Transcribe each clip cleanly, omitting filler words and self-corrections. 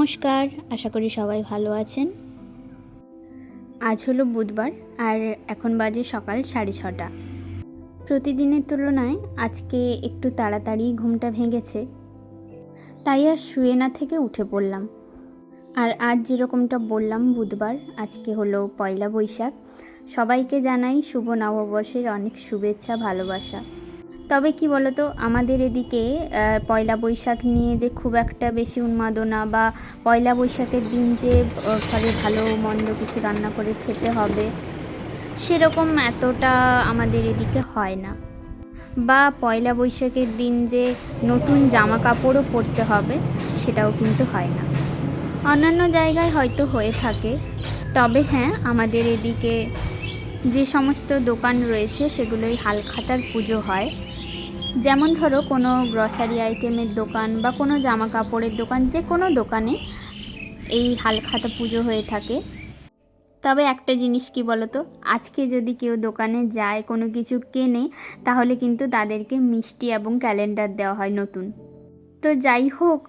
নমস্কার, আশা করি সবাই ভালো আছেন। আজ হলো বুধবার আর এখন বাজে সকাল 6:30। প্রতিদিনের তুলনায় আজকে একটু তাড়াতাড়ি ঘুমটা ভেঙেছে, তাই আর শুয়ে না থেকে উঠে পড়লাম। আর আজ যেরকমটা বললাম বুধবার, আজকে হলো পয়লা বৈশাখ। সবাইকে জানাই শুভ নববর্ষের অনেক শুভেচ্ছা, ভালোবাসা। তবে কি বলতো, আমাদের এদিকে পয়লা বৈশাখ নিয়ে যে খুব একটা বেশি উন্মাদনা বা পয়লা বৈশাখের দিন যে ঘরে ভালো মন্দ কিছু রান্না করে খেতে হবে সেরকম এতটা আমাদের এদিকে হয় না। বা পয়লা বৈশাখের দিন যে নতুন জামা কাপড়ও পরতে হবে সেটাও কিন্তু হয় না। অন্যান্য জায়গায় হয়তো হয়ে থাকে, তবে হ্যাঁ, আমাদের এদিকে যে সমস্ত দোকান রয়েছে সেগুলোই হালখাতার পুজো হয়। যেমন ধরো কোনো গ্রসারি আইটেমের দোকান বা কোনো জামা কাপড়ের দোকান, যে কোনো দোকানে এই হালখাতা পুজো হয়ে থাকে। তবে একটা জিনিস কি বলতো, আজকে যদি কেউ দোকানে যায় কোনো কিছু কেনে, তাহলে কিন্তু তাদেরকে মিষ্টি এবং ক্যালেন্ডার দেওয়া হয় নতুন। তো যাই হোক,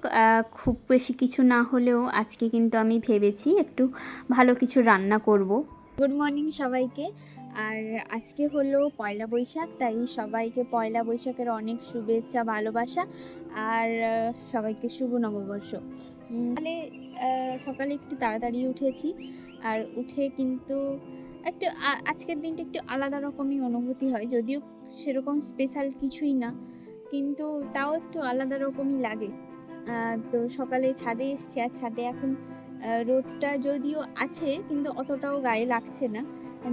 খুব বেশি কিছু না হলেও আজকে কিন্তু আমি ভেবেছি একটু ভালো কিছু রান্না করব। গুড মর্নিং সবাইকে। আর আজকে হলো পয়লা বৈশাখ, তাই সবাইকে পয়লা বৈশাখের অনেক শুভেচ্ছা, ভালোবাসা। আর সবাইকে শুভ নববর্ষ। তাহলে সকালে একটু তাড়াতাড়ি উঠেছি, আর উঠে কিন্তু একটু আজকের দিনটা একটু আলাদা রকমই অনুভূতি হয়, যদিও সেরকম স্পেশাল কিছুই না, কিন্তু তাও একটু আলাদা রকমই লাগে। তো সকালে ছাদে এসছি, আর ছাদে এখন রোদটা যদিও আছে কিন্তু অতটাও গায়ে লাগছে না,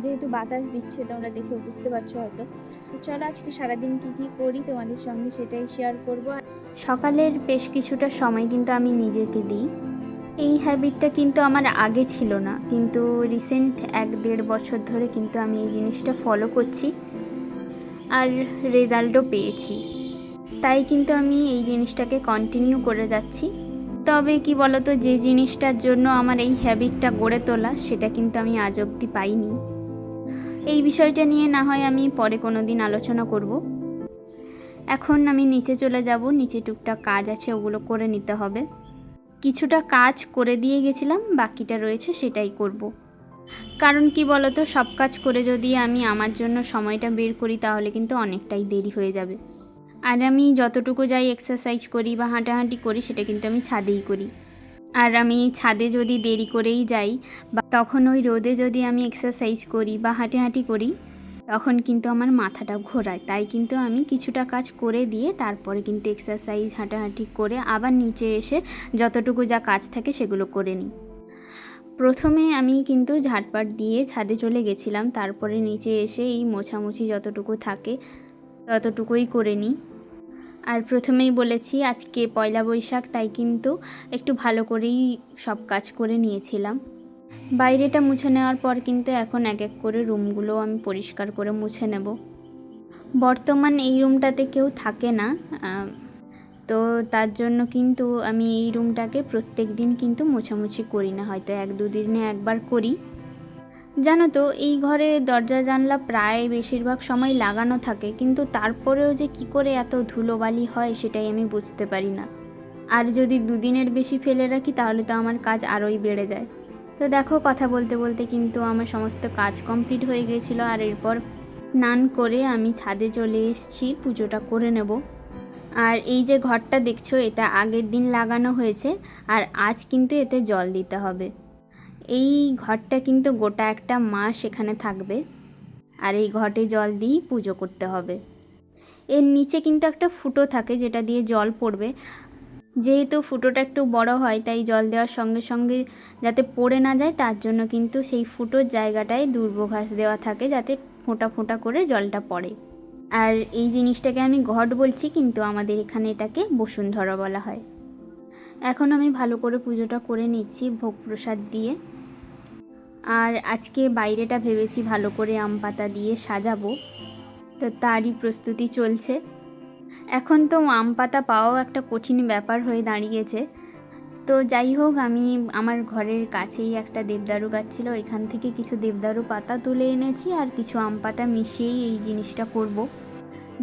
যেহেতু বাতাস দিচ্ছে, তোমরা দেখে বুঝতে পারছো হয়তো। তো চলো আজকে সারাদিন কী করি তোমাদের সঙ্গে সেটাই শেয়ার করব। সকালের বেশ কিছুটা সময় কিন্তু আমি নিজেকে দিই। এই হ্যাবিটটা কিন্তু আমার আগে ছিল না, কিন্তু রিসেন্ট 1-1.5 বছর ধরে কিন্তু আমি এই জিনিসটা ফলো করছি আর রেজাল্টও পেয়েছি। তাই কিন্তু আমি এই জিনিসটাকে কন্টিনিউ করে যাচ্ছি। তবে কি বলতো, যে জিনিসটার জন্য আমার এই হ্যাবিটটা গড়ে তোলা সেটা কিন্তু আমি আজ অবধি পাইনি। এই বিষয়টা নিয়ে না হয় আমি পরে কোনো দিন আলোচনা করব। এখন আমি নিচে চলে যাব, নিচে টুকটাক কাজ আছে, ওগুলো করে নিতে হবে। কিছুটা কাজ করে দিয়ে গেছিলাম, বাকিটা রয়েছে সেটাই করব। কারণ কি বলতো, সব কাজ করে যদি আমি আমার জন্য সময়টা বের করি তাহলে কিন্তু অনেকটাই দেরি হয়ে যাবে। আর আমি যতটুকু যাই এক্সারসাইজ করি বা হাঁটাহাঁটি করি সেটা কিন্তু আমি ছাদেই করি। আর আমি ছাদে যদি দেরি করেই যাই বা তখন ওই রোদে যদি আমি এক্সারসাইজ করি বা হাঁটাহাঁটি করি, তখন কিন্তু আমার মাথাটা ঘোরায়। তাই কিন্তু আমি কিছুটা কাজ করে দিয়ে তারপরে কিন্তু এক্সারসাইজ হাঁটাহাঁটি করে আবার নিচে এসে যতটুকু যা কাজ থাকে সেগুলো করে নিই। প্রথমে আমি কিন্তু ঝাঁটপাট দিয়ে ছাদে চলে গেছিলাম, তারপরে নিচে এসে এই মোছামুছি যতটুকু থাকে ততটুকুই করে নিই। আর প্রথমেই বলেছি আজকে পয়লা বৈশাখ, তাই কিন্তু একটু ভালো করেই সব কাজ করে নিয়েছিলাম। বাইরেটা মুছে নেওয়ার পর কিন্তু এখন এক এক করে রুমগুলো আমি পরিষ্কার করে মুছে নেব। বর্তমান এই রুমটাতে কেউ থাকে না, তো তার জন্য কিন্তু আমি এই রুমটাকে প্রত্যেক দিন কিন্তু মোছামুছি করি না, হয়তো 1-2 দিনে একবার করি। জানো তো, এই ঘরে দরজা জানলা প্রায় বেশিরভাগ সময় লাগানো থাকে, কিন্তু তারপরেও যে কি করে এত ধুলোবালি হয় সেটাই আমি বুঝতে পারি না। আর যদি 2 দিনের বেশি ফেলে রাখি তাহলে তো আমার কাজ আরোই বেড়ে যায়। তো দেখো, কথা বলতে বলতে কিন্তু আমার সমস্ত কাজ কমপ্লিট হয়ে গিয়েছিলো। আর এরপর স্নান করে আমি ছাদে চলে এসেছি, পুজোটা করে নেব। আর এই যে ঘরটা দেখছো, এটা আগের দিন লাগানো হয়েছে, আর আজ কিন্তু এতে জল দিতে হবে। এই ঘরটা কিন্তু গোটা একটা মাস এখানে থাকবে, আর এই ঘটে জল দিয়েই পুজো করতে হবে। এর নিচে কিন্তু একটা ফুটো থাকে যেটা দিয়ে জল পড়বে। যেহেতু ফুটোটা একটু বড় হয়, তাই জল দেওয়ার সঙ্গে সঙ্গে যাতে পড়ে না যায় তার জন্য কিন্তু সেই ফুটোর জায়গাটায় দূর্বাঘাস দেওয়া থাকে, যাতে ফোঁটা ফোঁটা করে জলটা পড়ে। আর এই জিনিসটাকে আমি ঘট বলছি, কিন্তু আমাদের এখানে এটাকে বসুন্ধরা বলা হয়। এখন আমি ভালো করে পুজোটা করে নিচ্ছি ভোগ প্রসাদ দিয়ে। আর আজকে বাইরেটা ভেবেছি ভালো করে আম পাতা দিয়ে সাজাবো, তো তারই প্রস্তুতি চলছে। এখন তো আম পাতা পাওয়াও একটা কঠিন ব্যাপার হয়ে দাঁড়িয়েছে। তো যাই হোক, আমি আমার ঘরের কাছেই একটা দেবদারু গাছ ছিল, এখান থেকে কিছু দেবদারু পাতা তুলে এনেছি আর কিছু আম পাতা মিশিয়েই এই জিনিসটা করব।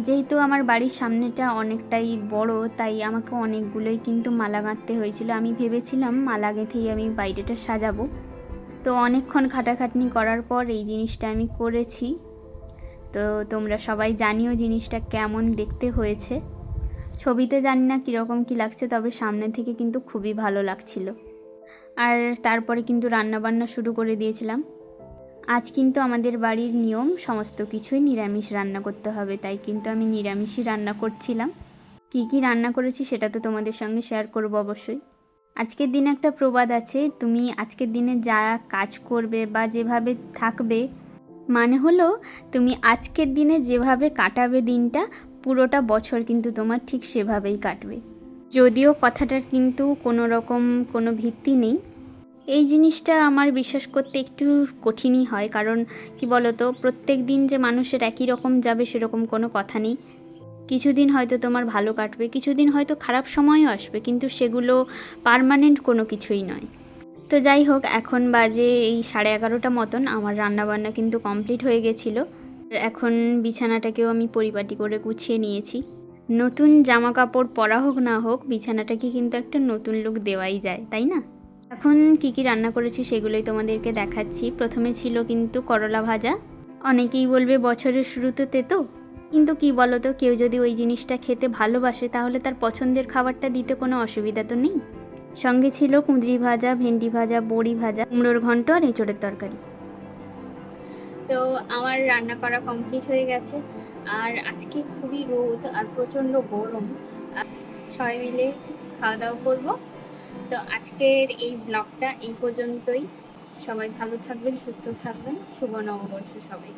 যেহেতু আমার বাড়ির সামনেটা অনেকটাই বড়, তাই আমাকে অনেকগুলোই কিন্তু মালা গাঁথতে হয়েছিল। আমি ভেবেছিলাম মালা গেঁথেই আমি বাইরেটা সাজাবো। তো অনেকক্ষণ খাটাখাটনি করার পর এই জিনিসটা আমি করেছি। তো তোমরা সবাই জানিও জিনিসটা কেমন দেখতে হয়েছে। ছবিতে জানি না কীরকম কী লাগছে, তবে সামনে থেকে কিন্তু খুবই ভালো লাগছিল। আর তারপরে কিন্তু রান্নাবান্না শুরু করে দিয়েছিলাম। আজ কিন্তু আমাদের বাড়ির নিয়ম সমস্ত কিছুই নিরামিষ রান্না করতে হবে, তাই কিন্তু আমি নিরামিষই রান্না করছিলাম। কী কী রান্না করেছি সেটা তো তোমাদের সঙ্গে শেয়ার করব অবশ্যই। আজকের দিনে একটা প্রবাদ আছে, তুমি আজকের দিনে যা কাজ করবে বা যেভাবে থাকবে, মানে হলো তুমি আজকের দিনে যেভাবে কাটাবে দিনটা, পুরোটা বছর কিন্তু তোমার ঠিক সেভাবেই কাটবে। যদিও কথাটার কিন্তু কোনো রকম কোনো ভিত্তি নেই, এই জিনিসটা আমার বিশ্বাস করতে একটু কঠিনই হয়। কারণ কি বলতো, প্রত্যেক দিন যে মানুষের একই রকম যাবে সেরকম কোনো কথা নেই। কিছুদিন হয়তো তোমার ভালো কাটবে, কিছুদিন হয়তো খারাপ সময়ও আসবে, কিন্তু সেগুলো পার্মানেন্ট কোনো কিছুই নয়। তো যাই হোক, এখন বাজে এই 11:30 মতন। আমার রান্নাবান্না কিন্তু কমপ্লিট হয়ে গেছিলো। এখন বিছানাটাকেও আমি পরিপাটি করে গুছিয়ে নিয়েছি। নতুন জামা কাপড় পরা হোক না হোক, বিছানাটাকে কিন্তু একটা নতুন লুক দেওয়াই যায়, তাই না? এখন কি কি রান্না করেছি সেগুলোই তোমাদেরকে দেখাচ্ছি। প্রথমে ছিল কিন্তু করলা ভাজা। অনেকেই বলবে বছরের শুরুতে তেতো, কিন্তু কি বলো তো, কেউ যদি ওই জিনিসটা খেতে ভালোবাসে তাহলে তার পছন্দের খাবারটা দিতে কোনো অসুবিধা তো নেই। সঙ্গে ছিল কুঁদরি ভাজা, ভেন্ডি ভাজা, বড়ি ভাজা, কুমড়োর ঘন্ট আর এঁচোড়ের তরকারি। তো আমার রান্না করা কমপ্লিট হয়ে গেছে। আর আজকে খুবই রোদ আর প্রচণ্ড গরম, সবাই মিলে খাওয়া দাওয়া করবো। তো আজকের এই ব্লগটা এই পর্যন্তই। সবাই ভালো থাকবেন, সুস্থ থাকবেন। শুভ নববর্ষ সবাই।